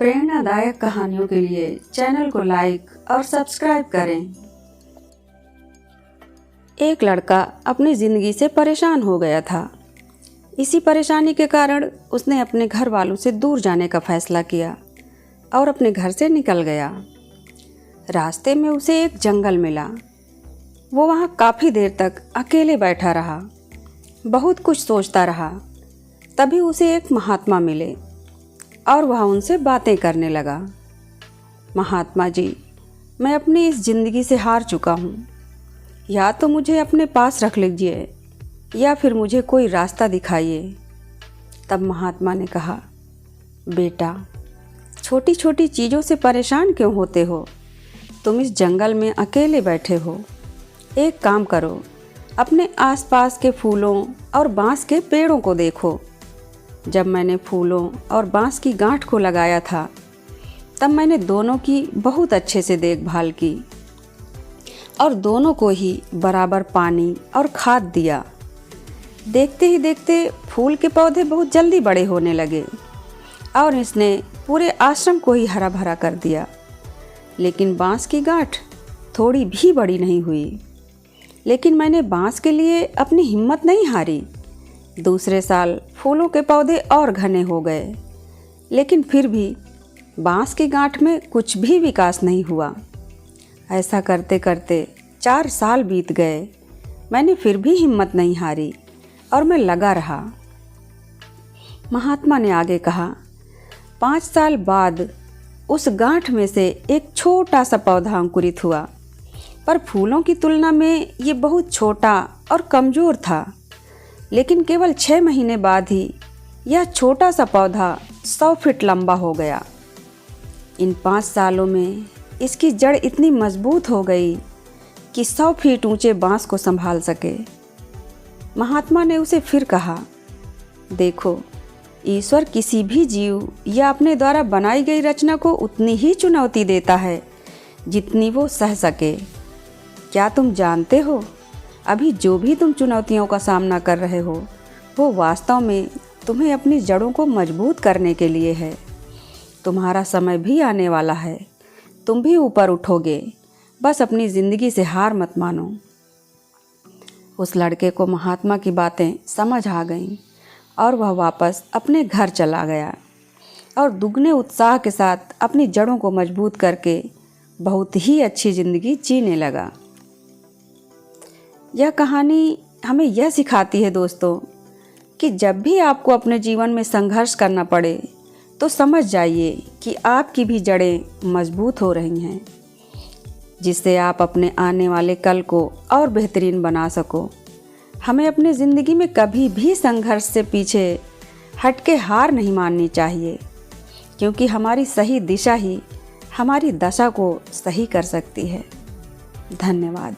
प्रेरणादायक कहानियों के लिए चैनल को लाइक और सब्सक्राइब करें। एक लड़का अपनी ज़िंदगी से परेशान हो गया था। इसी परेशानी के कारण उसने अपने घर वालों से दूर जाने का फैसला किया और अपने घर से निकल गया। रास्ते में उसे एक जंगल मिला। वो वहाँ काफ़ी देर तक अकेले बैठा रहा, बहुत कुछ सोचता रहा। तभी उसे एक महात्मा मिले और वह उनसे बातें करने लगा। महात्मा जी, मैं अपनी इस ज़िंदगी से हार चुका हूँ। या तो मुझे अपने पास रख लीजिए या फिर मुझे कोई रास्ता दिखाइए। तब महात्मा ने कहा, बेटा, छोटी छोटी चीज़ों से परेशान क्यों होते हो? तुम इस जंगल में अकेले बैठे हो। एक काम करो, अपने आसपास के फूलों और बाँस के पेड़ों को देखो। जब मैंने फूलों और बाँस की गांठ को लगाया था, तब मैंने दोनों की बहुत अच्छे से देखभाल की और दोनों को ही बराबर पानी और खाद दिया। देखते ही देखते फूल के पौधे बहुत जल्दी बड़े होने लगे और इसने पूरे आश्रम को ही हरा भरा कर दिया। लेकिन बाँस की गांठ थोड़ी भी बड़ी नहीं हुई। लेकिन मैंने बाँस के लिए अपनी हिम्मत नहीं हारी। दूसरे साल फूलों के पौधे और घने हो गए, लेकिन फिर भी बाँस की गांठ में कुछ भी विकास नहीं हुआ। ऐसा करते करते 4 साल बीत गए। मैंने फिर भी हिम्मत नहीं हारी और मैं लगा रहा। महात्मा ने आगे कहा, 5 साल बाद उस गांठ में से एक छोटा सा पौधा अंकुरित हुआ, पर फूलों की तुलना में ये बहुत छोटा और कमज़ोर था। लेकिन केवल 6 महीने बाद ही यह छोटा सा पौधा 100 फीट लंबा हो गया। इन 5 सालों में इसकी जड़ इतनी मजबूत हो गई कि 100 फीट ऊंचे बाँस को संभाल सके। महात्मा ने उसे फिर कहा, देखो, ईश्वर किसी भी जीव या अपने द्वारा बनाई गई रचना को उतनी ही चुनौती देता है जितनी वो सह सके। क्या तुम जानते हो, अभी जो भी तुम चुनौतियों का सामना कर रहे हो, वो वास्तव में तुम्हें अपनी जड़ों को मजबूत करने के लिए है। तुम्हारा समय भी आने वाला है, तुम भी ऊपर उठोगे। बस अपनी ज़िंदगी से हार मत मानो। उस लड़के को महात्मा की बातें समझ आ गईं और वह वापस अपने घर चला गया और दुगने उत्साह के साथ अपनी जड़ों को मजबूत करके बहुत ही अच्छी ज़िंदगी जीने लगा। यह कहानी हमें यह सिखाती है दोस्तों कि जब भी आपको अपने जीवन में संघर्ष करना पड़े तो समझ जाइए कि आपकी भी जड़ें मजबूत हो रही हैं, जिससे आप अपने आने वाले कल को और बेहतरीन बना सको। हमें अपनी ज़िंदगी में कभी भी संघर्ष से पीछे हट के हार नहीं माननी चाहिए, क्योंकि हमारी सही दिशा ही हमारी दशा को सही कर सकती है। धन्यवाद।